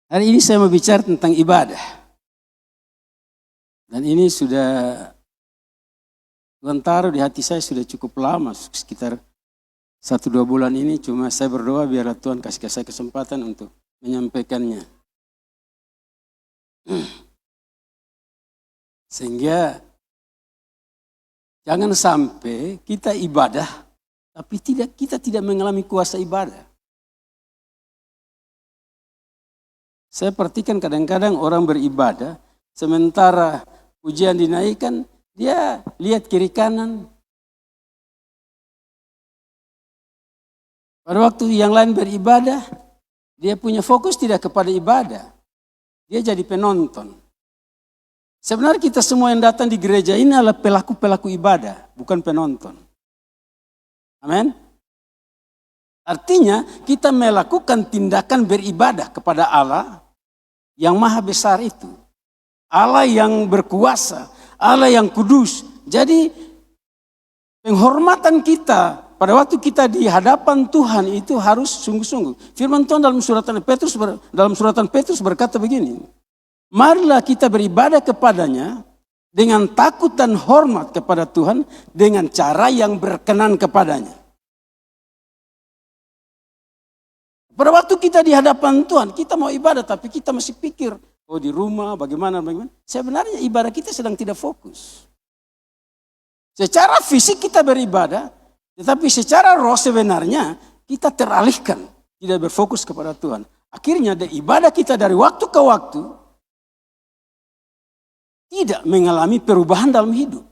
Hari ini saya mau bicara tentang ibadah. Dan ini sudah Tuhan taruh di hati saya sudah cukup lama, sekitar 1-2 bulan ini. Cuma saya berdoa biarlah Tuhan kasih saya kesempatan untuk menyampaikannya. Sehingga jangan sampai kita ibadah, tapi kita tidak mengalami kuasa ibadah. Saya perhatikan kadang-kadang orang beribadah, sementara pujian dinaikkan, dia lihat kiri kanan. Pada waktu yang lain beribadah, dia punya fokus tidak kepada ibadah. Dia jadi penonton. Sebenarnya kita semua yang datang di gereja ini adalah pelaku-pelaku ibadah, bukan penonton. Amin. Artinya kita melakukan tindakan beribadah kepada Allah yang maha besar itu. Allah yang berkuasa, Allah yang kudus. Jadi penghormatan kita pada waktu kita di hadapan Tuhan itu harus sungguh-sungguh. Firman Tuhan dalam suratan Petrus berkata begini. Marilah kita beribadah kepadanya dengan takut dan hormat kepada Tuhan dengan cara yang berkenan kepadanya. Pada waktu kita di hadapan Tuhan, kita mau ibadah tapi kita masih pikir, oh di rumah bagaimana. Sebenarnya ibadah kita sedang tidak fokus. Secara fisik kita beribadah, tetapi secara roh sebenarnya kita teralihkan, tidak berfokus kepada Tuhan. Akhirnya ibadah kita dari waktu ke waktu tidak mengalami perubahan dalam hidup.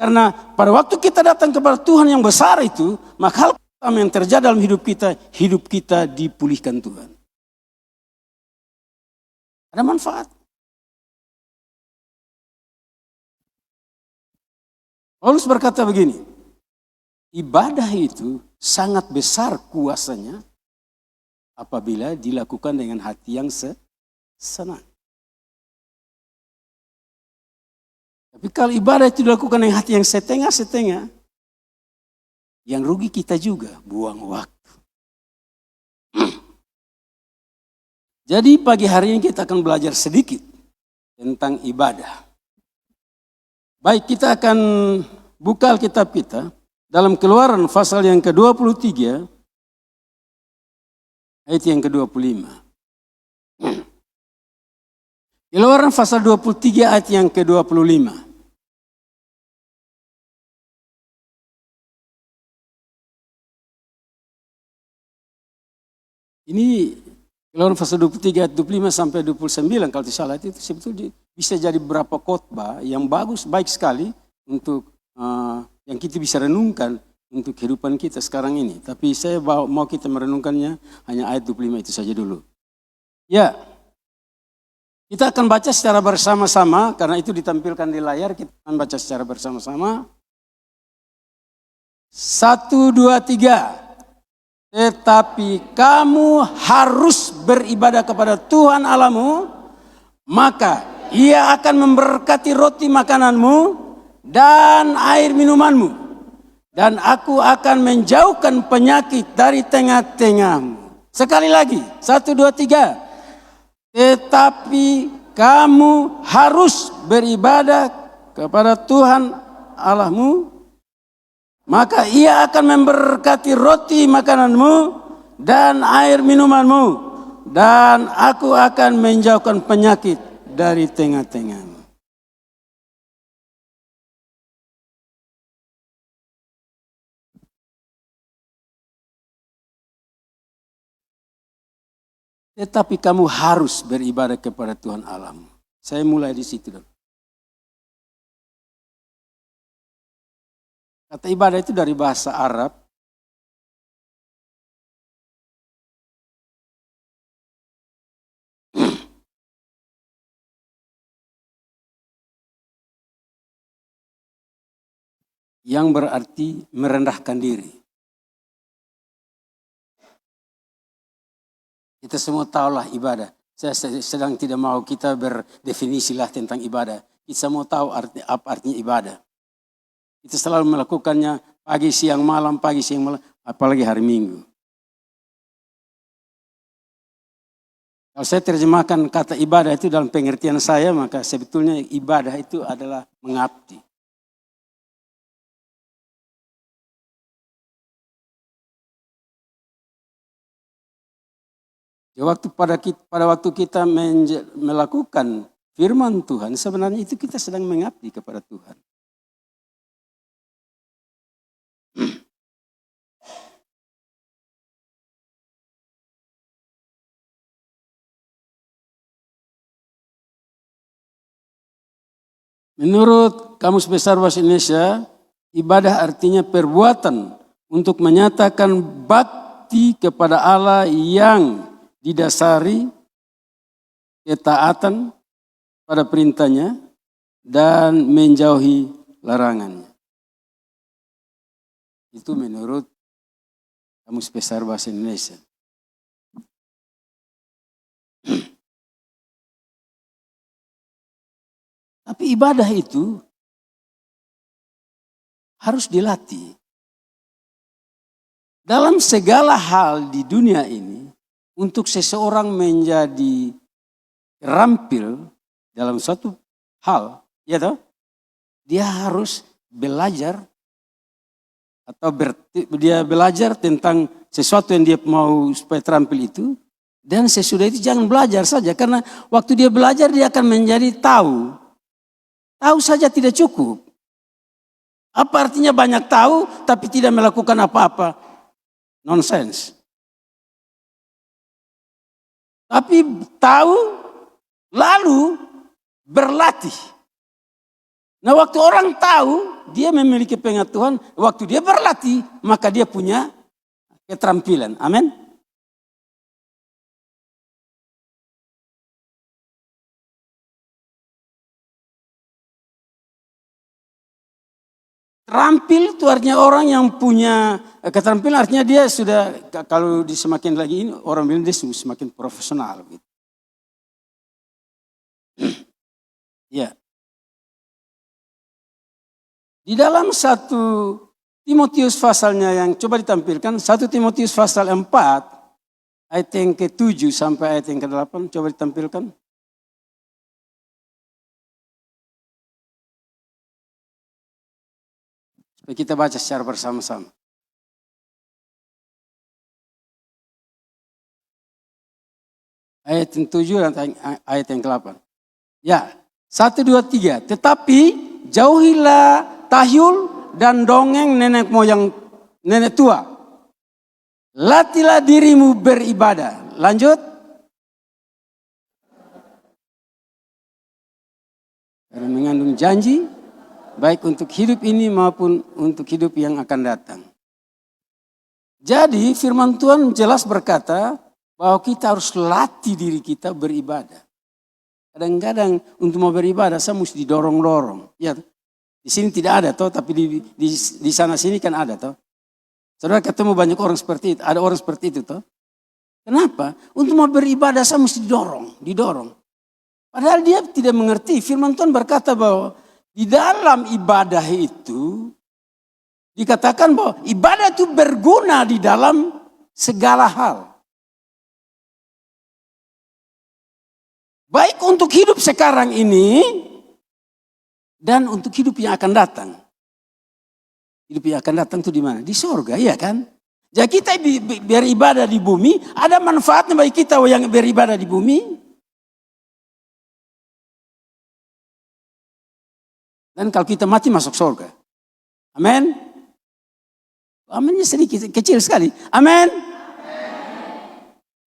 Karena pada waktu kita datang kepada Tuhan yang besar itu, maka hal yang terjadi dalam hidup kita dipulihkan Tuhan. Ada manfaat. Paulus berkata begini, ibadah itu sangat besar kuasanya apabila dilakukan dengan hati yang senang. Tapi kalau ibadah itu dilakukan dengan hati yang setengah-setengah, yang rugi kita juga, buang waktu. Jadi pagi hari ini kita akan belajar sedikit tentang ibadah. Baik, kita akan buka Alkitab kita dalam Keluaran pasal yang ke-23, ayat yang ke-25. Keluaran pasal 23 ayat yang ke-25. Ini Keluaran pasal 23 ayat 25 sampai 29 kalau tidak salah itu sebetulnya bisa jadi beberapa khotbah yang bagus, baik sekali untuk yang kita bisa renungkan untuk kehidupan kita sekarang ini. Tapi saya mau kita merenungkannya hanya ayat 25 itu saja dulu. Ya, kita akan baca secara bersama-sama karena itu ditampilkan di layar, kita akan baca secara bersama-sama. 1, 2, 3. Tetapi kamu harus beribadah kepada Tuhan Allahmu, maka Ia akan memberkati roti makananmu dan air minumanmu. Dan aku akan menjauhkan penyakit dari tengah-tengahmu. Sekali lagi, 1, 2, 3. Tetapi kamu harus beribadah kepada Tuhan Allahmu, maka Ia akan memberkati roti makananmu dan air minumanmu. Dan aku akan menjauhkan penyakit dari tengah-tengahmu. Tetapi kamu harus beribadah kepada Tuhan Allahmu. Saya mulai di situ dong. Kata ibadah itu dari bahasa Arab. Yang berarti merendahkan diri. Kita semua tahulah ibadah. Saya sedang tidak mau kita berdefinisilah tentang ibadah. Kita semua tahu apa artinya ibadah. Kita selalu melakukannya pagi, siang, malam, apalagi hari Minggu. Kalau saya terjemahkan kata ibadah itu dalam pengertian saya, maka sebetulnya ibadah itu adalah mengabdi. Pada waktu kita melakukan firman Tuhan, sebenarnya itu kita sedang mengabdi kepada Tuhan. Menurut Kamus Besar Bahasa Indonesia, ibadah artinya perbuatan untuk menyatakan bakti kepada Allah yang didasari ketaatan pada perintahnya dan menjauhi larangannya. Itu menurut Kamus Besar Bahasa Indonesia. Tapi ibadah itu harus dilatih. Dalam segala hal di dunia ini, untuk seseorang menjadi terampil dalam suatu hal, ya toh, dia harus belajar atau dia belajar tentang sesuatu yang dia mau supaya terampil itu, dan sesudah itu jangan belajar saja, karena waktu dia belajar dia akan menjadi tahu. Tahu saja tidak cukup. Apa artinya banyak tahu tapi tidak melakukan apa-apa? Nonsense. Tapi tahu lalu berlatih. Nah, waktu orang tahu dia memiliki pengetahuan, waktu dia berlatih maka dia punya keterampilan. Amin. Terampil itu artinya orang yang punya keterampilan, artinya dia sudah, kalau semakin lagi ini orang bilang dia semakin profesional gitu. Ya. Di dalam 1 Timotius pasalnya yang coba ditampilkan, 1 Timotius pasal 4 ayat yang ke-7 sampai ayat yang ke-8, coba ditampilkan. Kita baca secara bersama-sama. Ayat yang 7 dan ayat yang ke-8. Ya, 1, 2, 3. Tetapi jauhilah tahyul dan dongeng nenek moyang, nenek tua. Latihlah dirimu beribadah. Lanjut. Karena mengandung janji, baik untuk hidup ini maupun untuk hidup yang akan datang. Jadi firman Tuhan jelas berkata bahwa kita harus latih diri kita beribadah. Kadang-kadang untuk mau beribadah saya mesti didorong-dorong. Ya, di sini tidak ada toh, tapi di sana sini kan ada toh. Saudara ketemu banyak orang seperti itu, ada orang seperti itu toh. Kenapa? Untuk mau beribadah saya mesti didorong. Padahal dia tidak mengerti. Firman Tuhan berkata bahwa di dalam ibadah itu dikatakan bahwa ibadah itu berguna di dalam segala hal. Baik untuk hidup sekarang ini dan untuk hidup yang akan datang. Hidup yang akan datang itu di mana? Di surga, iya kan? Jadi kita beribadah di bumi, ada manfaatnya bagi kita yang beribadah di bumi. Dan kalau kita mati masuk surga. Amin. Aminnya sedikit, kecil sekali. Amin.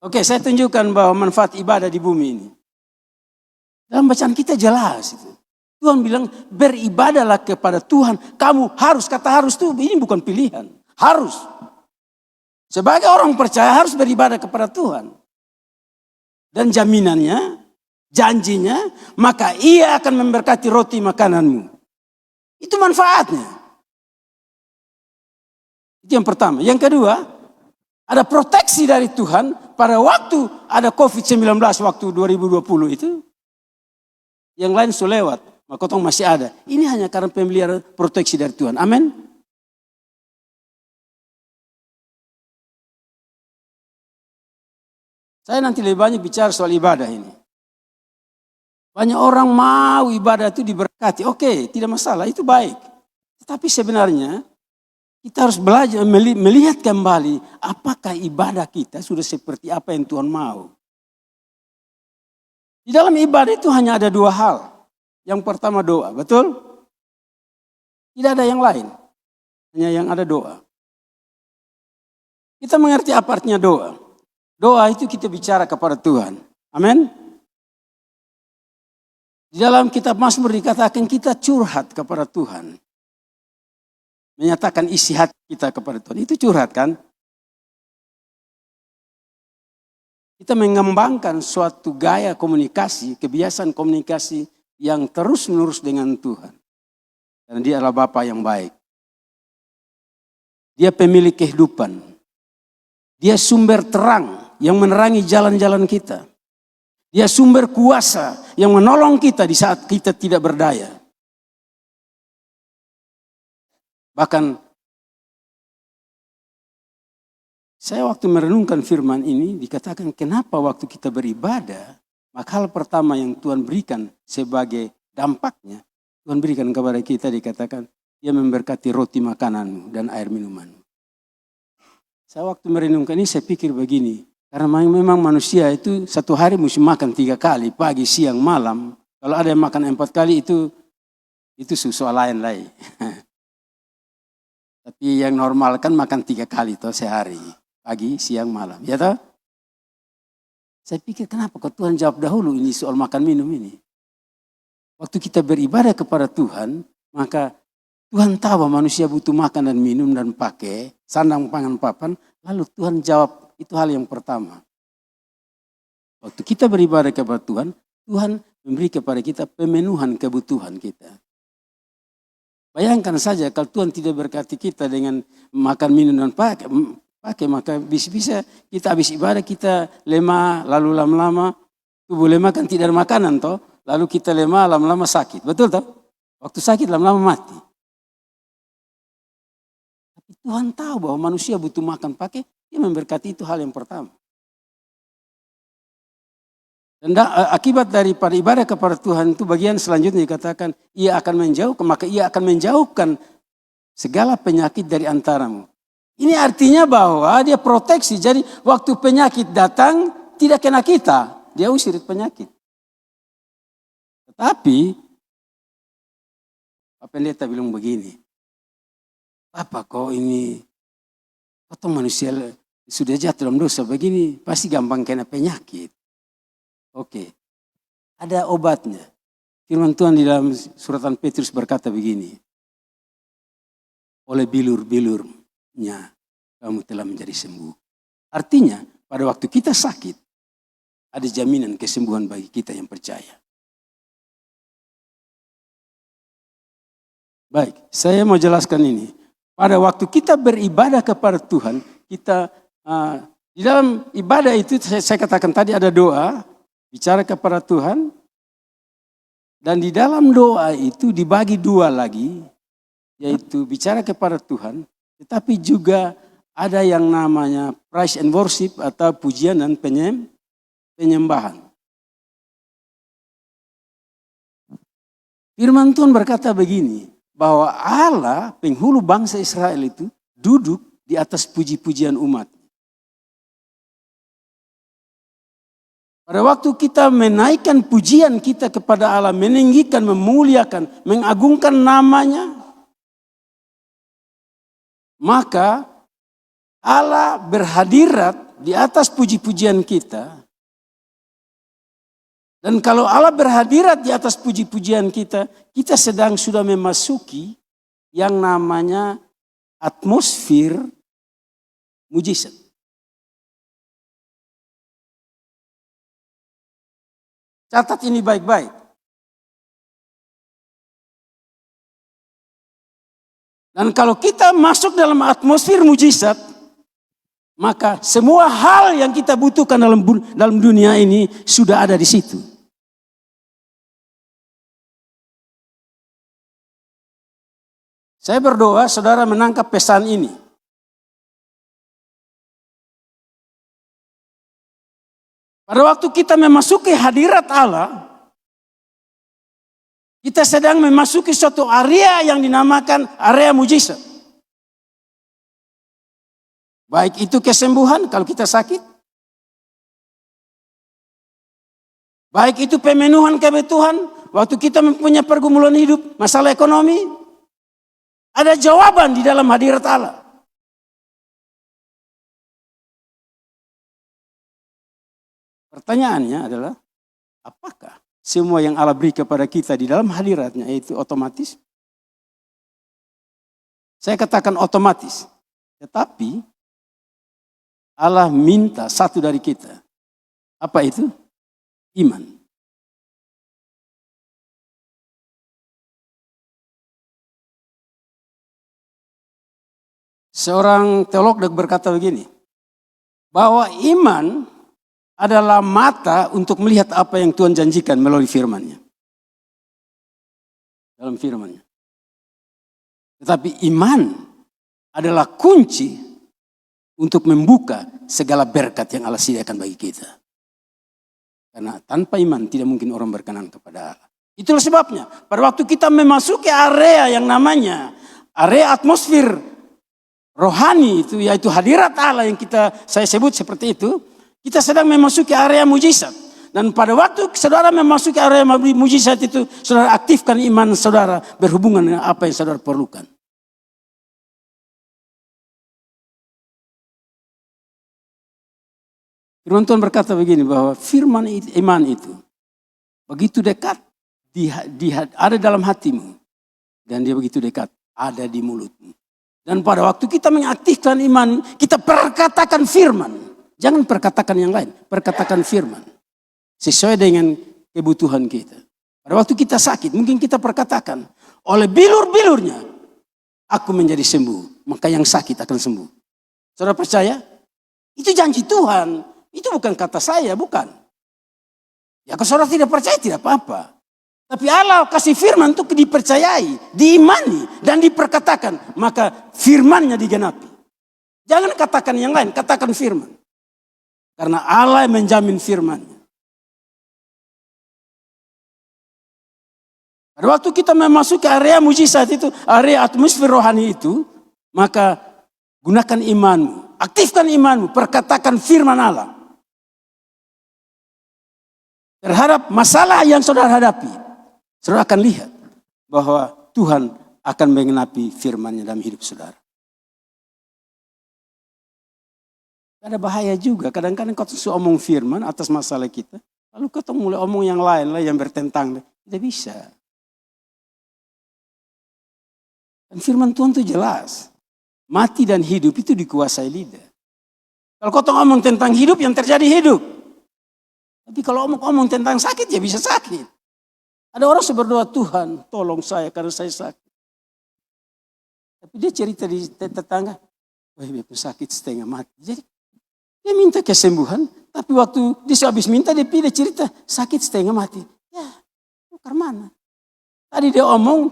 Oke, saya tunjukkan bahwa manfaat ibadah di bumi ini. Dalam bacaan kita jelas itu. Tuhan bilang beribadahlah kepada Tuhan. Kamu harus, kata harus itu ini bukan pilihan. Harus. Sebagai orang percaya harus beribadah kepada Tuhan. Dan jaminannya, janjinya, maka ia akan memberkati roti makananmu. Itu manfaatnya. Itu yang pertama. Yang kedua, ada proteksi dari Tuhan pada waktu ada COVID-19 waktu 2020 itu. Yang lain sudah lewat, maka tong masih ada. Ini hanya karena pemeliharaan proteksi dari Tuhan. Amin. Saya nanti lebih banyak bicara soal ibadah ini. Banyak orang mau ibadah itu diberkati. Oke, tidak masalah, itu baik. Tetapi sebenarnya kita harus belajar melihat kembali apakah ibadah kita sudah seperti apa yang Tuhan mau. Di dalam ibadah itu hanya ada dua hal. Yang pertama doa, betul? Tidak ada yang lain. Hanya yang ada doa. Kita mengerti apa artinya doa. Doa itu kita bicara kepada Tuhan. Amin. Di dalam kitab Mazmur dikatakan kita curhat kepada Tuhan. Menyatakan isi hati kita kepada Tuhan. Itu curhat kan? Kita mengembangkan suatu gaya komunikasi, kebiasaan komunikasi yang terus menerus dengan Tuhan. Karena Dia adalah Bapa yang baik. Dia pemilik kehidupan. Dia sumber terang yang menerangi jalan-jalan kita. Dia sumber kuasa yang menolong kita di saat kita tidak berdaya. Bahkan saya waktu merenungkan firman ini dikatakan kenapa waktu kita beribadah, maka hal pertama yang Tuhan berikan sebagai dampaknya, Tuhan berikan kepada kita dikatakan Dia memberkati roti makananmu dan air minumanmu. Saya waktu merenungkan ini saya pikir begini, karena memang manusia itu satu hari mesti makan 3 kali, pagi, siang, malam. Kalau ada yang makan 4 kali itu soal lain lagi. Tapi yang normal kan makan 3 kali toh sehari, pagi, siang, malam. Ya toh? Saya pikir kenapa kok Tuhan jawab dahulu ini soal makan minum ini. Waktu kita beribadah kepada Tuhan, maka Tuhan tahu bahwa manusia butuh makan dan minum dan pakai, sandang pangan papan, lalu Tuhan jawab itu hal yang pertama. Waktu kita beribadah kepada Tuhan, Tuhan memberi kepada kita pemenuhan kebutuhan kita. Bayangkan saja kalau Tuhan tidak berkati kita dengan makan minum dan pakai maka bisa-bisa kita habis ibadah kita lemah, lalu lama-lama tubuh lemah kan tidak ada makanan toh, lalu kita lemah lama-lama sakit, betul toh? Waktu sakit lama-lama mati. Tuhan tahu bahwa manusia butuh makan pakai, Dia memberkati itu hal yang pertama. Dan akibat daripada ibadah kepada Tuhan itu bagian selanjutnya dikatakan, Ia akan menjauhkan, maka Ia akan menjauhkan segala penyakit dari antaramu. Ini artinya bahwa Dia proteksi, jadi waktu penyakit datang tidak kena kita, Dia usir penyakit. Tetapi, Pak Pendeta bilang begini, apa kok ini, atau manusia sudah jatuh dalam dosa begini, pasti gampang kena penyakit. Oke, ada obatnya. Firman Tuhan di dalam suratan Petrus berkata begini, oleh bilur-bilurnya kamu telah menjadi sembuh. Artinya, pada waktu kita sakit, ada jaminan kesembuhan bagi kita yang percaya. Baik, saya mau jelaskan ini. Pada waktu kita beribadah kepada Tuhan, kita di dalam ibadah itu saya katakan tadi ada doa, bicara kepada Tuhan, dan di dalam doa itu dibagi 2 lagi, yaitu bicara kepada Tuhan, tetapi juga ada yang namanya praise and worship atau pujian dan penyembahan. Firman Tuhan berkata begini, bahwa Allah penghulu bangsa Israel itu duduk di atas puji-pujian umat. Pada waktu kita menaikkan pujian kita kepada Allah, meninggikan, memuliakan, mengagungkan namanya, maka Allah berhadirat di atas puji-pujian kita. Dan kalau Allah berhadirat di atas puji-pujian kita, kita sedang sudah memasuki yang namanya atmosfer mujizat. Catat ini baik-baik. Dan kalau kita masuk dalam atmosfer mujizat, maka semua hal yang kita butuhkan dalam dunia ini sudah ada di situ. Saya berdoa saudara menangkap pesan ini. Pada waktu kita memasuki hadirat Allah, kita sedang memasuki suatu area yang dinamakan area mujizat. Baik itu kesembuhan kalau kita sakit. Baik itu pemenuhan kebutuhan. Waktu kita mempunyai pergumulan hidup, masalah ekonomi. Ada jawaban di dalam hadirat Allah. Pertanyaannya adalah, apakah semua yang Allah beri kepada kita di dalam hadiratnya itu otomatis? Saya katakan otomatis. Tetapi Allah minta satu dari kita. Apa itu? Iman. Seorang teolog berkata begini, bahwa iman adalah mata untuk melihat apa yang Tuhan janjikan melalui firman-Nya. Dalam firman-Nya. Tetapi iman adalah kunci untuk membuka segala berkat yang Allah sediakan bagi kita. Karena tanpa iman tidak mungkin orang berkenan kepada Allah. Itulah sebabnya pada waktu kita memasuki area yang namanya area atmosfer rohani itu, yaitu hadirat Allah yang saya sebut seperti itu, kita sedang memasuki area mujizat. Dan pada waktu saudara memasuki area mujizat itu, saudara aktifkan iman saudara berhubungan dengan apa yang saudara perlukan. Firman Tuhan berkata begini, bahwa firman iman itu begitu dekat, ada dalam hatimu. Dan dia begitu dekat, ada di mulutmu. Dan pada waktu kita mengaktifkan iman, kita perkatakan firman. Jangan perkatakan yang lain, perkatakan firman. Sesuai dengan kebutuhan kita. Pada waktu kita sakit, mungkin kita perkatakan, oleh bilur-bilurnya, aku menjadi sembuh. Maka yang sakit akan sembuh. Saudara percaya? Itu janji Tuhan. Itu bukan kata saya, bukan. Ya kalau saudara tidak percaya, tidak apa-apa. Tapi Allah kasih firman untuk dipercayai, diimani, dan diperkatakan. Maka firman-Nya digenapi. Jangan katakan yang lain, katakan firman. Karena Allah menjamin firman-Nya. Pada waktu kita memasuki area mujizat itu, area atmosfer rohani itu, maka gunakan imanmu, aktifkan imanmu, perkatakan firman Allah. Terhadap masalah yang saudara hadapi, saudara akan lihat bahwa Tuhan akan menggenapi firman-Nya dalam hidup saudara. Ada bahaya juga, kadang-kadang kau sudah omong firman atas masalah kita, lalu kau mulai omong yang lain lah yang bertentang. Tidak bisa. Dan firman Tuhan itu jelas. Mati dan hidup itu dikuasai lidah. Kalau kau ngomong tentang hidup, yang terjadi hidup. Tapi kalau omong tentang sakit, ya bisa sakit. Ada orang berdoa, Tuhan tolong saya karena saya sakit. Tapi dia cerita di tetangga, wah dia sakit setengah mati. Jadi dia minta kesembuhan, tapi waktu dia habis minta, dia cerita sakit setengah mati. Ya, tukar mana? Tadi dia omong,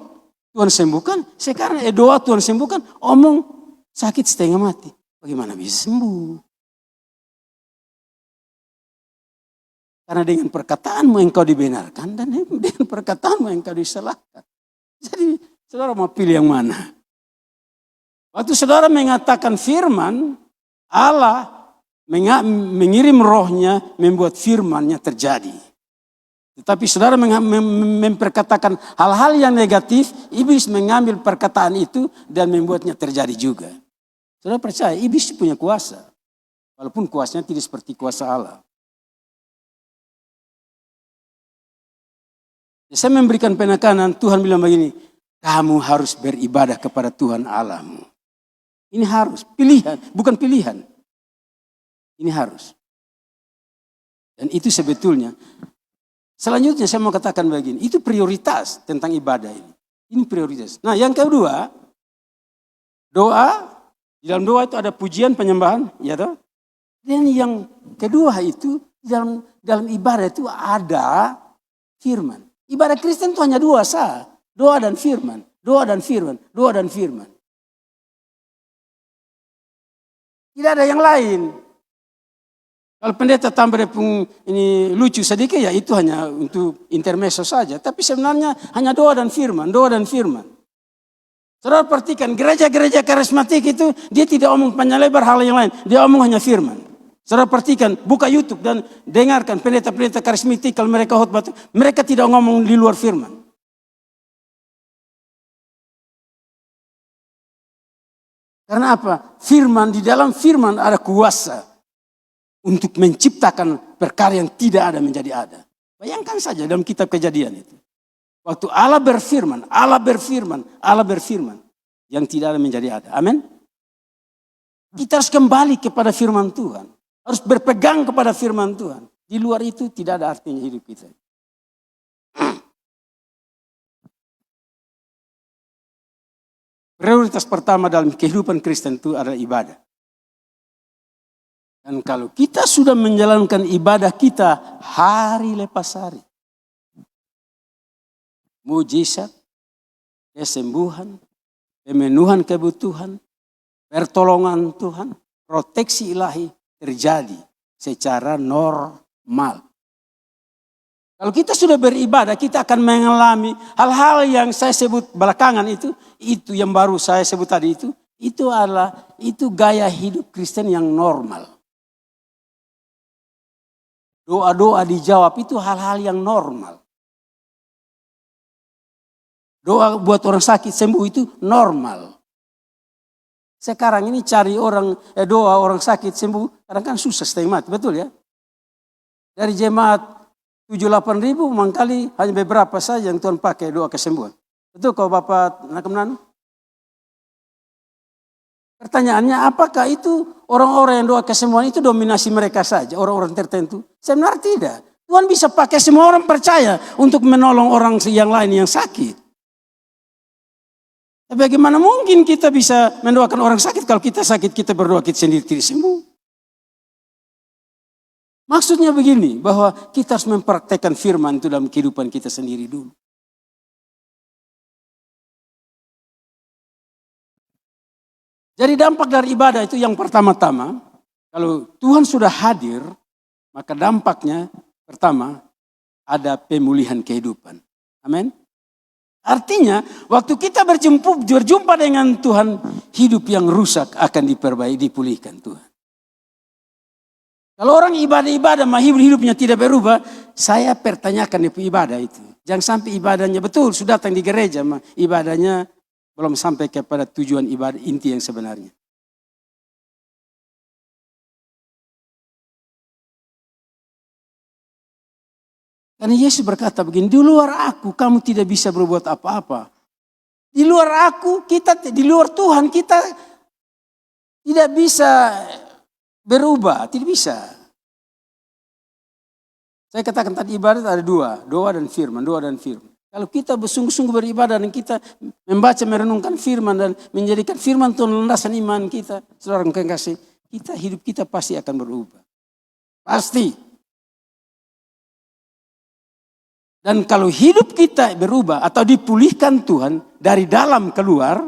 Tuhan sembuhkan, sekarang doa Tuhan sembuhkan, omong sakit setengah mati. Bagaimana bisa sembuh? Karena dengan perkataanmu engkau dibenarkan dan dengan perkataanmu engkau disalahkan. Jadi saudara mau pilih yang mana? Waktu saudara mengatakan firman, Allah mengirim rohnya membuat firman-Nya terjadi. Tetapi saudara memperkatakan hal-hal yang negatif, iblis mengambil perkataan itu dan membuatnya terjadi juga. Saudara percaya iblis punya kuasa. Walaupun kuasanya tidak seperti kuasa Allah. Saya memberikan penekanan, Tuhan bilang begini, kamu harus beribadah kepada Tuhan Allahmu. Ini harus, pilihan, bukan pilihan. Ini harus. Dan itu sebetulnya, selanjutnya saya mau katakan begini, itu prioritas tentang ibadah ini. Ini prioritas. Nah yang kedua, doa, di dalam doa itu ada pujian, penyembahan, ya toh? Dan yang kedua itu, dalam ibadah itu ada firman. Ibadah Kristen itu hanya dua sah. Doa dan firman. Doa dan firman. Doa dan firman. Tidak ada yang lain. Kalau pendeta tambah ini lucu sedikit ya itu hanya untuk intermezzo saja. Tapi sebenarnya hanya doa dan firman, doa dan firman. Saudara perhatikan gereja-gereja karismatik itu dia tidak omong panjang lebar hal yang lain. Dia omong hanya firman. Saudara perhatikan, buka YouTube dan dengarkan pendeta-pendeta karismatik kalau mereka khotbah. Mereka tidak ngomong di luar firman. Karena apa? Firman, di dalam firman ada kuasa untuk menciptakan perkara yang tidak ada menjadi ada. Bayangkan saja dalam kitab Kejadian itu. Waktu Allah berfirman, Allah berfirman, Allah berfirman. Yang tidak ada menjadi ada. Amin. Kita harus kembali kepada firman Tuhan. Harus berpegang kepada firman Tuhan. Di luar itu tidak ada artinya hidup kita. Prioritas pertama dalam kehidupan Kristen itu adalah ibadah. Dan kalau kita sudah menjalankan ibadah kita hari lepas hari. Mujizat, kesembuhan, pemenuhan kebutuhan, pertolongan Tuhan, proteksi ilahi terjadi secara normal. Kalau kita sudah beribadah, kita akan mengalami hal-hal yang saya sebut belakangan itu yang baru saya sebut tadi itu gaya hidup Kristen yang normal. Doa-doa dijawab itu hal-hal yang normal. Doa buat orang sakit sembuh itu normal. Sekarang ini cari doa orang sakit sembuh, kadang kan susah setengah mati, betul ya? Dari jemaat 7-8 ribu mangkali hanya beberapa saja yang Tuhan pakai doa kesembuhan. Betul kau Bapak Nakamnan? Pertanyaannya apakah itu orang-orang yang doa kesembuhan itu dominasi mereka saja, orang-orang tertentu? Sebenarnya tidak. Tuhan bisa pakai semua orang percaya untuk menolong orang yang lain yang sakit. Tapi bagaimana mungkin kita bisa mendoakan orang sakit kalau kita sakit kita berdoa kita sendiri tidak sembuh? Maksudnya begini, bahwa kita harus mempraktekkan firman itu dalam kehidupan kita sendiri dulu. Jadi dampak dari ibadah itu yang pertama-tama, kalau Tuhan sudah hadir, maka dampaknya pertama ada pemulihan kehidupan. Amin. Artinya waktu kita berjumpa dengan Tuhan, hidup yang rusak akan diperbaiki, dipulihkan Tuhan. Kalau orang ibadah-ibadah, hidupnya tidak berubah, saya pertanyakan di ibadah itu. Jangan sampai ibadahnya betul, sudah datang di gereja, ibadahnya belum sampai kepada tujuan ibadah inti yang sebenarnya. Karena Yesus berkata begini, di luar aku kamu tidak bisa berbuat apa-apa. Di luar aku, di luar Tuhan kita tidak bisa berubah, tidak bisa. Saya katakan tadi ibadat ada dua, doa dan firman, doa dan firman. Kalau kita bersungguh-sungguh beribadah dan kita membaca, merenungkan firman dan menjadikan firman Tuhan landasan iman kita, saudara yang kasih, hidup kita pasti akan berubah. Pasti. Dan kalau hidup kita berubah atau dipulihkan Tuhan dari dalam keluar,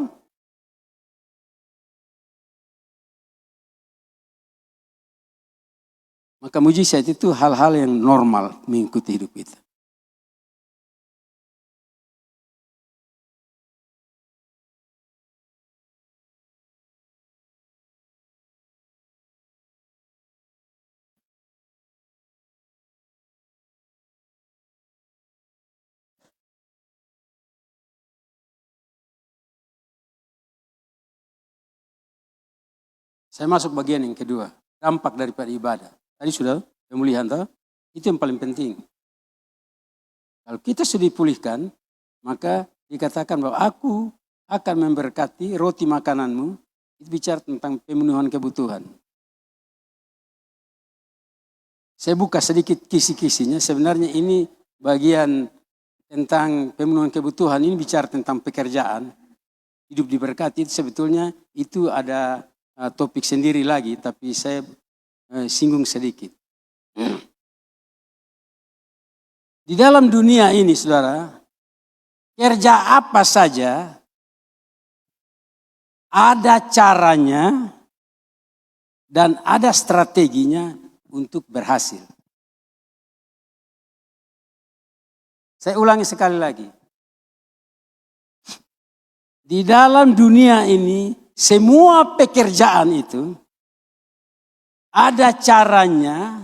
maka mujizat itu hal-hal yang normal mengikuti hidup kita. Saya masuk bagian yang kedua, dampak daripada ibadah. Tadi sudah pemulihan, itu yang paling penting. Kalau kita sudah dipulihkan, maka dikatakan bahwa aku akan memberkati roti makananmu. Itu bicara tentang pemenuhan kebutuhan. Saya buka sedikit kisi-kisinya, sebenarnya ini bagian tentang pemenuhan kebutuhan, ini bicara tentang pekerjaan. Hidup diberkati itu sebetulnya itu ada topik sendiri lagi, tapi saya singgung sedikit. Di dalam dunia ini saudara, kerja apa saja ada caranya dan ada strateginya untuk berhasil. Saya ulangi sekali lagi. Di dalam dunia ini, semua pekerjaan itu ada caranya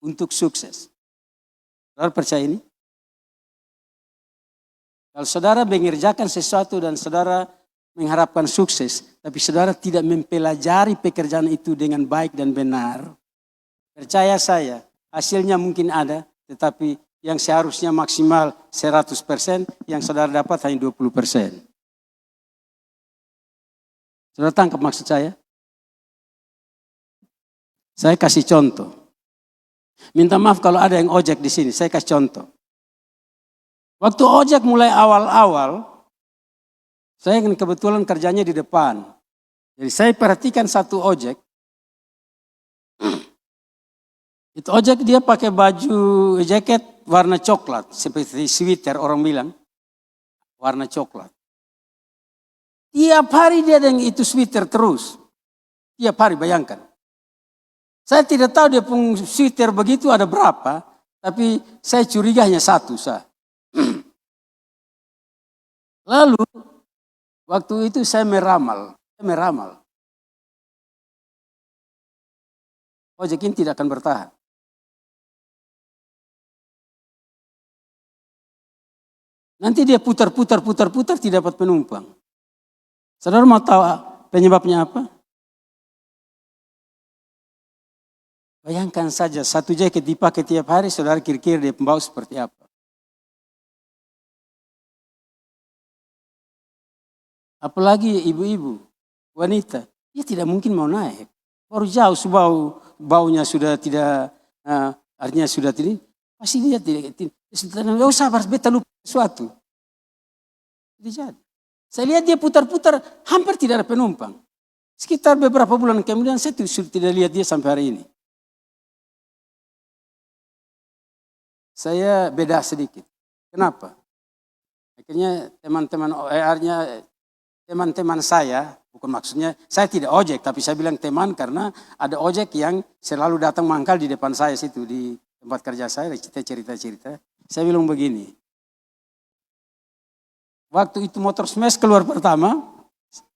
untuk sukses. Saudara percaya ini? Kalau saudara mengerjakan sesuatu dan saudara mengharapkan sukses, tapi saudara tidak mempelajari pekerjaan itu dengan baik dan benar, percaya saya, hasilnya mungkin ada, tetapi yang seharusnya maksimal 100%, yang saudara dapat hanya 20%. Saudara tangkap maksud saya? Saya kasih contoh. Minta maaf kalau ada yang ojek di sini, saya kasih contoh. Waktu ojek mulai awal-awal, saya kebetulan kerjanya di depan. Jadi saya perhatikan satu ojek. Itu ojek dia pakai baju jaket warna coklat. Seperti sweater orang bilang. Warna coklat. Tiap hari dia dengan itu sweater terus. Tiap hari bayangkan. Saya tidak tahu dia punya sweater begitu ada berapa. Tapi saya curiga hanya satu sah. Lalu waktu itu saya meramal. Ojek ini tidak akan bertahan. Nanti dia putar tidak dapat penumpang. Saudara mau tahu penyebabnya apa? Bayangkan saja satu jaket dipakai tiap hari, saudara kira-kira dia pembawa seperti apa? Apalagi ibu-ibu, wanita, dia tidak mungkin mau naik. Baru jauh baunya sudah tidak, artinya sudah tidak, pasti dia tidak sabar, beta lupa sesuatu. Tidak jadi. Saya lihat dia putar-putar, hampir tidak ada penumpang. Sekitar beberapa bulan kemudian saya sudah tidak lihat dia sampai hari ini. Saya beda sedikit. Kenapa? Akhirnya teman-teman saya, bukan maksudnya saya tidak ojek, tapi saya bilang teman karena ada ojek yang selalu datang mangkal di depan saya situ di tempat kerja saya, kita cerita-cerita. Saya bilang begini, waktu itu motor smash keluar pertama,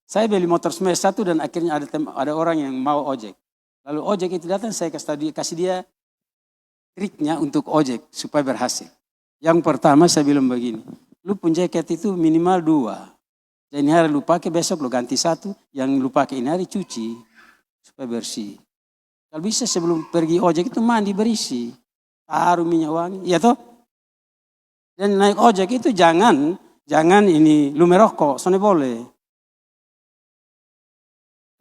saya beli motor smash satu dan akhirnya ada orang yang mau ojek. Lalu ojek itu datang, saya kasih dia triknya untuk ojek supaya berhasil. Yang pertama saya bilang begini, lu pun jaket itu minimal 2. Dan ini hari lu pakai, besok lu ganti 1. Yang lu pakai ini hari cuci supaya bersih. Kalau bisa sebelum pergi ojek itu mandi berisi. Taruh minyak wangi, ya toh? Dan naik ojek itu jangan ini lu merokok, soalnya boleh.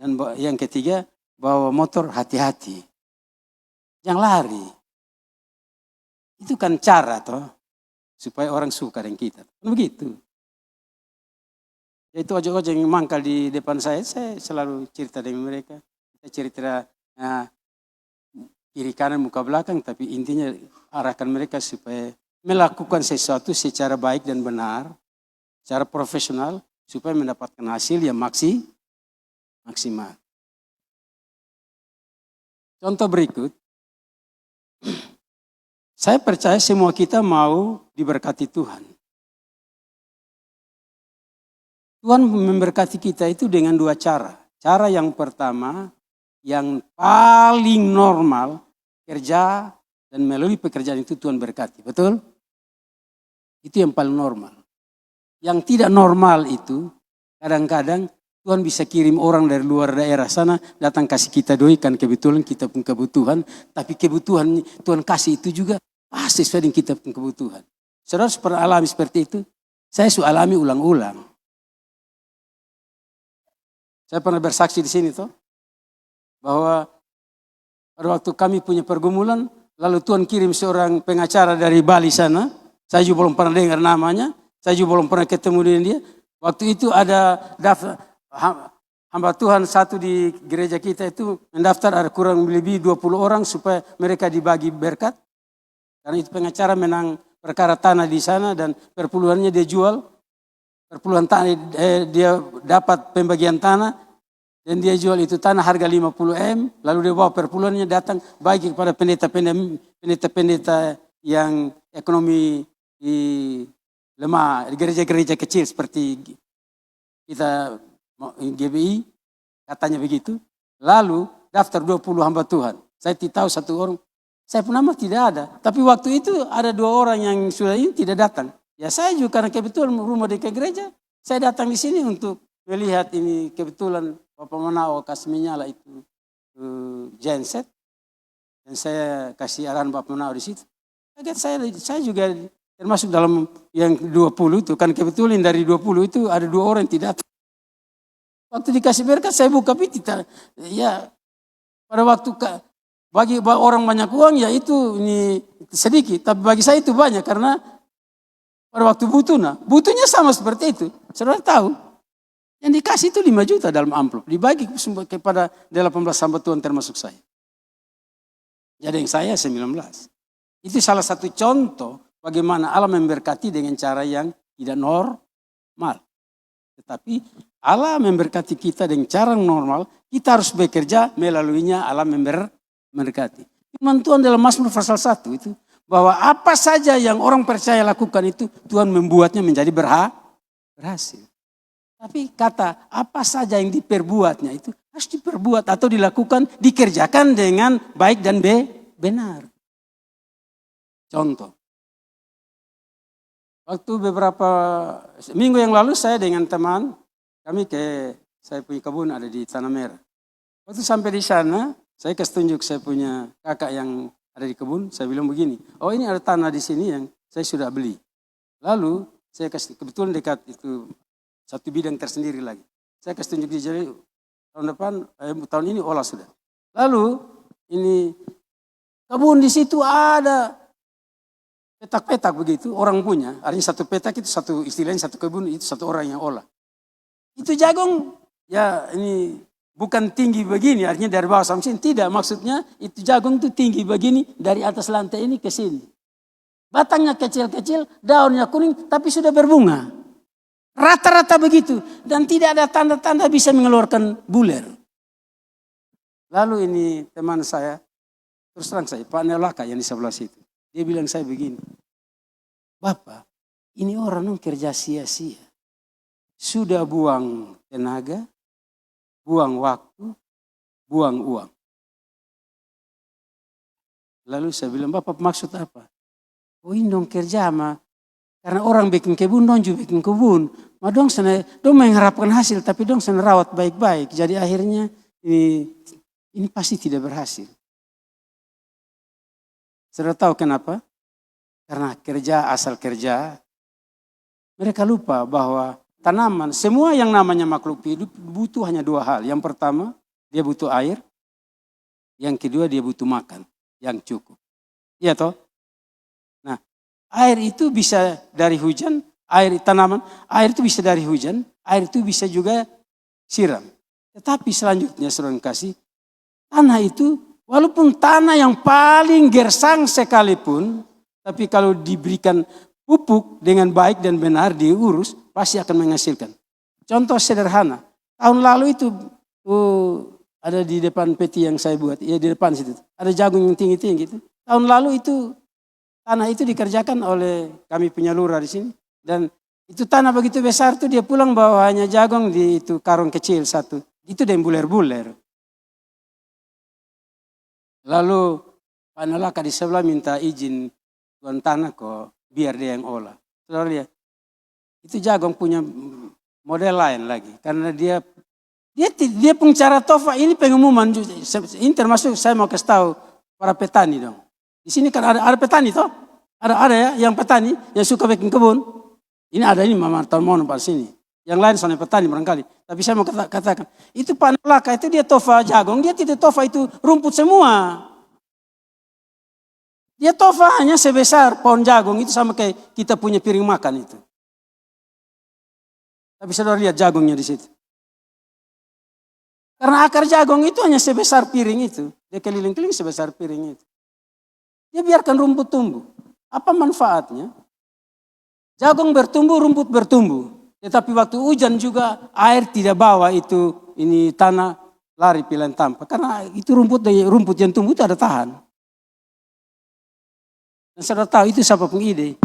Dan yang ketiga, bawa motor hati-hati. Jangan lari. Itu kan cara toh, supaya orang suka dengan kita. Begitu. Itu ojek-ojek yang mangkal di depan saya selalu cerita dengan mereka. Kita cerita kiri kanan muka belakang, tapi intinya arahkan mereka supaya melakukan sesuatu secara baik dan benar, secara profesional, supaya mendapatkan hasil yang maksimal. Contoh berikut, saya percaya semua kita mau diberkati Tuhan. Tuhan memberkati kita itu dengan 2 cara. Cara yang pertama, yang paling normal, kerja dan melalui pekerjaan itu Tuhan berkati. Betul? Itu yang paling normal. Yang tidak normal itu, kadang-kadang Tuhan bisa kirim orang dari luar daerah sana, datang kasih kita doikan kebetulan kita pun kebutuhan. Tapi kebutuhan Tuhan kasih itu juga pasti sesuai dengan kita pun kebutuhan. Saudara pernah alami seperti itu? Saya sudah alami ulang-ulang. Saya pernah bersaksi di sini toh, bahwa pada waktu kami punya pergumulan, lalu Tuhan kirim seorang pengacara dari Bali sana, saya juga belum pernah dengar namanya, saya juga belum pernah ketemu dengan dia. Waktu itu ada hamba Tuhan satu di gereja kita itu mendaftar, ada kurang lebih 20 orang supaya mereka dibagi berkat. Karena itu pengacara menang perkara tanah di sana dan perpuluhannya dia jual. Perpuluhan tanah, dia dapat pembagian tanah Dan dia jual itu tanah harga 50 M, lalu dia bawa per bulannya datang bagi kepada pendeta-pendeta yang ekonomi lemah, gereja-gereja kecil seperti kita GBI, katanya begitu. Lalu daftar 20 hamba Tuhan. Saya tidak tahu satu orang, saya pun nama tidak ada. Tapi waktu itu ada 2 orang yang sudah ini tidak datang. Ya saya juga karena kebetulan rumah dekat gereja, saya datang di sini untuk melihat ini kebetulan Bapak Manao kasih menyala itu genset. Dan saya kasih arahan Bapak Manao di situ. Saya juga termasuk dalam yang 20 itu. Kan kebetulan dari 20 itu ada 2 orang yang tidak datang. Waktu dikasih berkat saya buka pita. Ya pada waktu bagi orang banyak uang ya itu ini sedikit. Tapi bagi saya itu banyak karena pada waktu butuhnya sama seperti itu. Saudara tahu, yang dikasih itu 5 juta dalam amplop. Dibagi kepada 18 hamba Tuhan termasuk saya. Jadi yang saya 19. Itu salah satu contoh bagaimana Allah memberkati dengan cara yang tidak normal. Tetapi Allah memberkati kita dengan cara normal, kita harus bekerja melaluinya Allah memberkati. Firman Tuhan dalam Mazmur pasal 1 itu, bahwa apa saja yang orang percaya lakukan itu Tuhan membuatnya menjadi berhasil. Tapi kata apa saja yang diperbuatnya itu harus diperbuat atau dilakukan, dikerjakan dengan baik dan benar. Contoh. Waktu beberapa minggu yang lalu saya dengan teman, kami saya punya kebun ada di Tanah Merah. Waktu sampai di sana, saya kasih tunjuk saya punya kakak yang ada di kebun, saya bilang begini, oh ini ada tanah di sini yang saya sudah beli. Lalu saya kasih, kebetulan dekat itu satu bidang tersendiri lagi. Saya kasih tunjuk di jari, tahun ini olah sudah. Lalu ini kebun di situ ada petak-petak begitu, orang punya. Artinya satu petak itu satu istilahnya satu kebun itu satu orang yang olah. Itu jagung ya ini bukan tinggi begini, artinya dari bawah sampai sini. Tidak, maksudnya itu jagung itu tinggi begini dari atas lantai ini ke sini. Batangnya kecil-kecil, daunnya kuning, tapi sudah berbunga. Rata-rata begitu. Dan tidak ada tanda-tanda bisa mengeluarkan bulir. Lalu ini teman saya, terus terang saya, Pak Nelaka yang di sebelah situ. Dia bilang saya begini, Bapak, ini orang kerja sia-sia. Sudah buang tenaga, buang waktu, buang uang. Lalu saya bilang, Bapak maksud apa? Oh ini dong kerja mah. Karena orang bikin kebun, dong juga bikin kebun. Ma dong mengharapkan hasil, tapi dong sana rawat baik-baik. Jadi akhirnya ini pasti tidak berhasil. Saudara tahu kenapa? Karena asal kerja. Mereka lupa bahwa tanaman, semua yang namanya makhluk hidup butuh hanya 2 hal. Yang pertama, dia butuh air. Yang kedua, dia butuh makan yang cukup. Iya toh? Nah, air itu bisa dari hujan, air itu bisa dari hujan, air itu bisa juga siram. Tetapi selanjutnya, saudara kasih, tanah itu walaupun tanah yang paling gersang sekalipun, tapi kalau diberikan pupuk dengan baik dan benar diurus, pasti akan menghasilkan. Contoh sederhana, tahun lalu itu ada di depan peti yang saya buat, ya di depan situ, ada jagung yang tinggi-tinggi itu. Tahun lalu itu tanah itu dikerjakan oleh kami punya lurah di sini, dan itu tanah begitu besar tuh dia pulang bawa hanya jagung di itu karung kecil satu, itu dan buler-buler. Lalu Pak Nelaka di sebelah minta izin tuan tanah kok biar dia yang olah. Saudara lihat, itu jagung punya model lain lagi. Karena dia punya cara tofa ini pengumuman. Ini termasuk saya mau kasih tahu para petani dong. Di sini kan ada petani toh. Ada ya yang petani yang suka bikin kebun. Ini ada ini Mama Talmono Pak sini. Yang lain soalnya petani barangkali. Tapi saya mau katakan, itu Pak Nelaka itu dia tofa jagung, dia tidak tofa itu rumput semua. Dia tofa hanya sebesar pohon jagung, itu sama kayak kita punya piring makan itu. Tapi saudara lihat jagungnya di situ. Karena akar jagung itu hanya sebesar piring itu. Dia keliling-keliling sebesar piring itu. Dia biarkan rumput tumbuh. Apa manfaatnya? Jagung bertumbuh, rumput bertumbuh. Tetapi waktu hujan juga air tidak bawa itu ini tanah lari pilihan tanpa. Karena itu rumput yang tumbuh itu ada tahan. Dan saudara tahu itu siapa pun ide.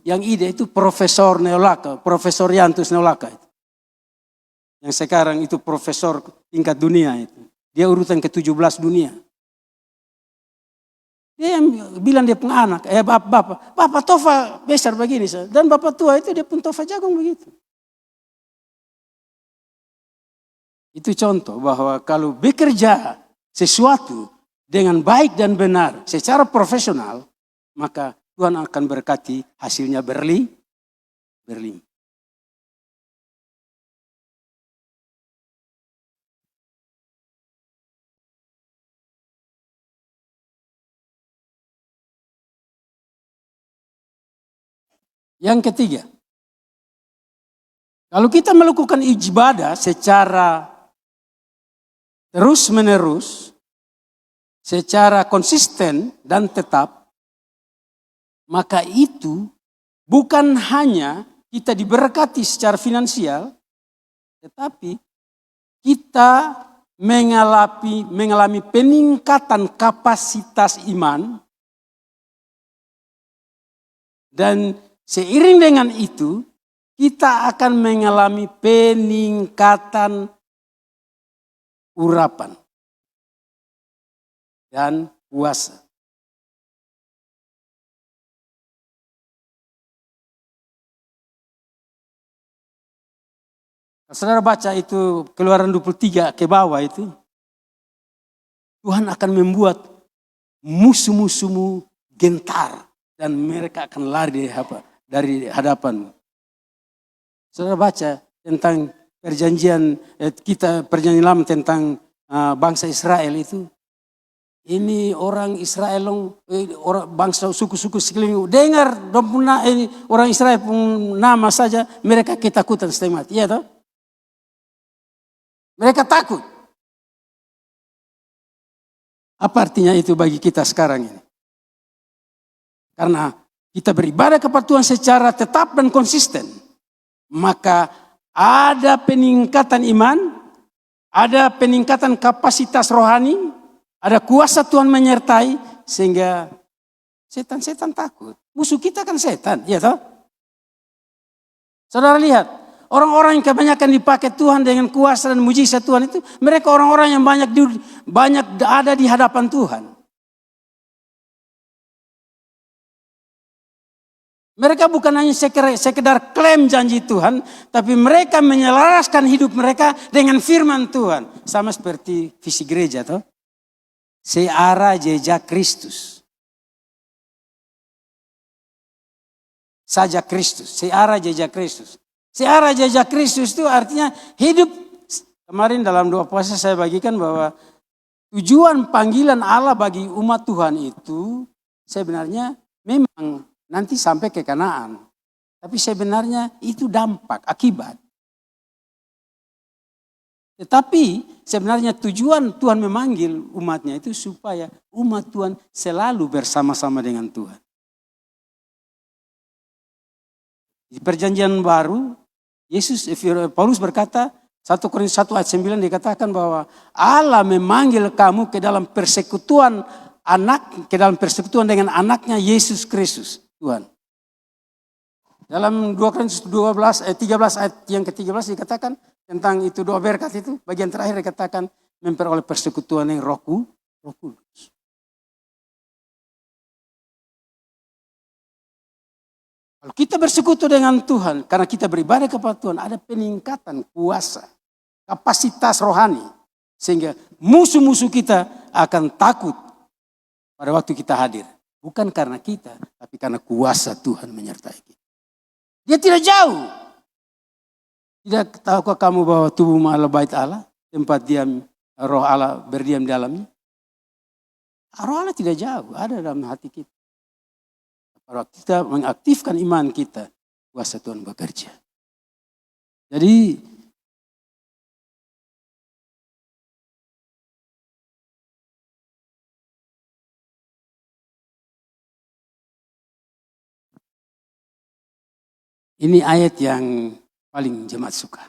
Yang ide itu Profesor Neolaka, Profesor Yantus Neolaka. Yang sekarang itu profesor tingkat dunia itu. Dia urutan ke-17 dunia. Dia yang bilang dia pun anak, bapak tofa besar begini. Dan bapak tua itu dia pun tofa jagung begitu. Itu contoh bahwa kalau bekerja sesuatu dengan baik dan benar secara profesional, maka Tuhan akan berkati hasilnya berlimpah. Yang ketiga, kalau kita melakukan ibadah secara terus-menerus, secara konsisten dan tetap, maka itu bukan hanya kita diberkati secara finansial, tetapi kita mengalami peningkatan kapasitas iman, dan seiring dengan itu kita akan mengalami peningkatan urapan dan puasa. Saudara baca itu Keluaran 23 ke bawah itu. Tuhan akan membuat musuh-musuhmu gentar dan mereka akan lari dari hadapanmu. Saudara baca tentang perjanjian lama tentang bangsa Israel itu. Ini orang Israel, orang bangsa suku-suku sekeliling dengar orang Israel pun nama saja mereka ketakutan setengah mati. Iya toh? Mereka takut. Apa artinya itu bagi kita sekarang ini? Karena kita beribadah kepada Tuhan secara tetap dan konsisten. Maka ada peningkatan iman, ada peningkatan kapasitas rohani, ada kuasa Tuhan menyertai sehingga setan-setan takut. Musuh kita kan setan, ya toh? Saudara lihat, orang-orang yang kebanyakan dipakai Tuhan dengan kuasa dan mujizat Tuhan itu, mereka orang-orang yang banyak ada di hadapan Tuhan. Mereka bukan hanya sekedar klaim janji Tuhan, tapi mereka menyelaraskan hidup mereka dengan firman Tuhan. Sama seperti visi gereja toh. Searah jejak Kristus. Saja Kristus, searah jejak Kristus. Searah jejak Kristus itu artinya hidup. Kemarin dalam doa puasa saya bagikan bahwa tujuan panggilan Allah bagi umat Tuhan itu sebenarnya memang nanti sampai ke Kanaan. Tapi sebenarnya itu dampak, akibat. Tetapi sebenarnya tujuan Tuhan memanggil umatnya itu supaya umat Tuhan selalu bersama-sama dengan Tuhan. Di perjanjian baru, Paulus berkata, 1 Korintus 1 ayat 9 dikatakan bahwa Allah memanggil kamu ke dalam persekutuan dengan anaknya Yesus Kristus. Tuhan. Dalam 2 Korintus 13 ayat yang ke-13 dikatakan tentang itu doa berkat itu. Bagian terakhir dikatakan memperoleh persekutuan yang Roh Kudus. Kalau kita bersekutu dengan Tuhan, karena kita beribadah kepada Tuhan, ada peningkatan kuasa, kapasitas rohani. Sehingga musuh-musuh kita akan takut pada waktu kita hadir. Bukan karena kita, tapi karena kuasa Tuhan menyertai kita. Dia tidak jauh. Tidak tahukah kamu bahwa tubuhmu adalah bait Allah? Tempat diam roh Allah berdiam di dalamnya. Roh Allah tidak jauh, ada dalam hati kita. Pada waktu kita mengaktifkan iman kita, kuasa Tuhan bekerja. Jadi ini ayat yang paling jemaat suka.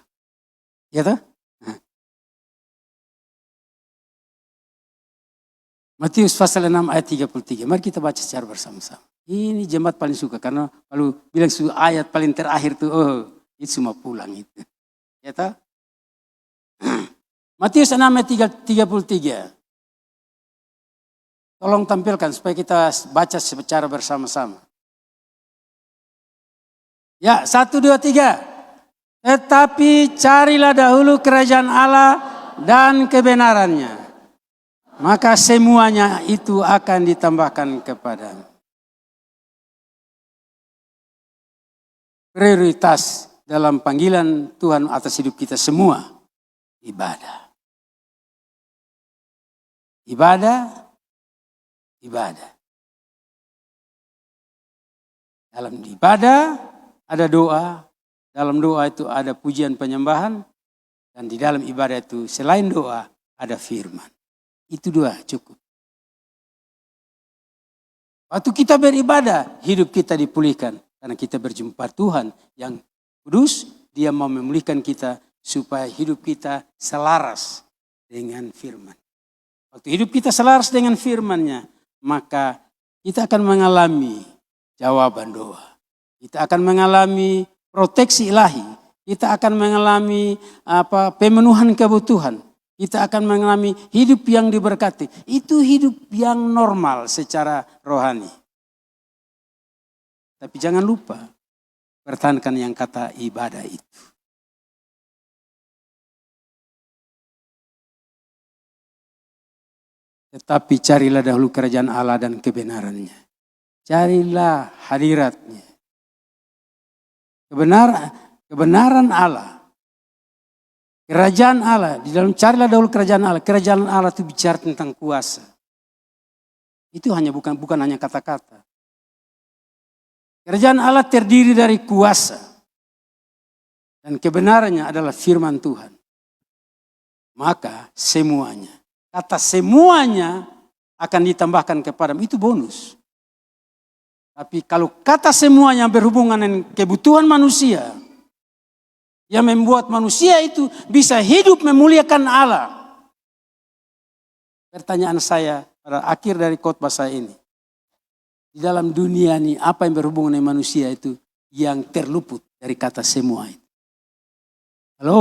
Ya toh? Matius pasal 6 ayat 33. Mari kita baca secara bersama-sama. Ini jemaat paling suka karena kalau bilang ayat paling terakhir tuh, itu semua pulang itu. Ya toh? Matius 6 ayat 33. Tolong tampilkan supaya kita baca secara bersama-sama. Ya, 1, 2, 3. Tetapi carilah dahulu kerajaan Allah dan kebenarannya. Maka semuanya itu akan ditambahkan kepadamu. Prioritas dalam panggilan Tuhan atas hidup kita semua, ibadah. Ibadah. Dalam ibadah ada doa, dalam doa itu ada pujian penyembahan, dan di dalam ibadah itu selain doa ada firman. Itu dua cukup. Waktu kita beribadah, hidup kita dipulihkan. Karena kita berjumpa Tuhan yang kudus, Dia mau memulihkan kita supaya hidup kita selaras dengan firman. Waktu hidup kita selaras dengan firman-Nya, maka kita akan mengalami jawaban doa. Kita akan mengalami proteksi ilahi. Kita akan mengalami pemenuhan kebutuhan. Kita akan mengalami hidup yang diberkati. Itu hidup yang normal secara rohani. Tapi jangan lupa, pertahankan yang kata ibadah itu. Tetapi carilah dahulu kerajaan Allah dan kebenarannya. Carilah hadiratnya. Kebenaran Allah. Kerajaan Allah. Di dalam carilah dahulu kerajaan Allah. Kerajaan Allah itu bicara tentang kuasa. Itu bukan hanya kata-kata. Kerajaan Allah terdiri dari kuasa. Dan kebenarannya adalah firman Tuhan. Maka semuanya. Kata semuanya akan ditambahkan kepadamu. Itu bonus. Tapi kalau kata semuanya berhubungan dengan kebutuhan manusia. Yang membuat manusia itu bisa hidup memuliakan Allah. Pertanyaan saya pada akhir dari khotbah saya ini. Di dalam dunia ini apa yang berhubungan dengan manusia itu yang terluput dari kata semua itu. Halo?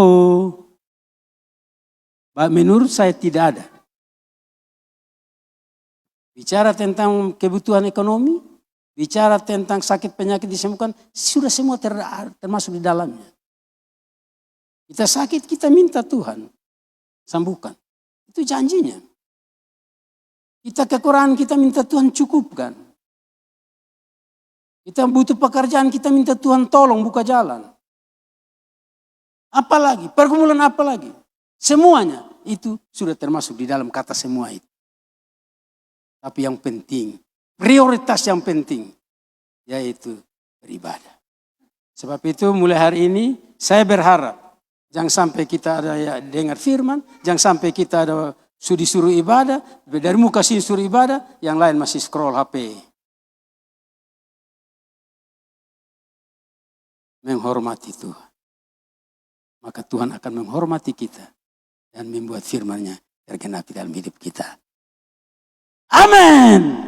Menurut saya tidak ada. Bicara tentang kebutuhan ekonomi, bicara tentang sakit penyakit disembuhkan, sudah semua termasuk di dalamnya. Kita sakit, kita minta Tuhan sembuhkan. Itu janjinya. Kita kekurangan, kita minta Tuhan cukupkan. Kita butuh pekerjaan, kita minta Tuhan tolong buka jalan. Apalagi, pergumulan apalagi. Semuanya itu sudah termasuk di dalam kata semua itu. Tapi yang penting, prioritas yang penting, yaitu beribadah. Sebab itu mulai hari ini saya berharap, jangan sampai kita ada dengar firman, jangan sampai kita ada disuruh ibadah, dari muka sini suruh ibadah, yang lain masih scroll HP. Menghormati Tuhan. Maka Tuhan akan menghormati kita dan membuat firman-Nya tergenapi dalam hidup kita. Amin.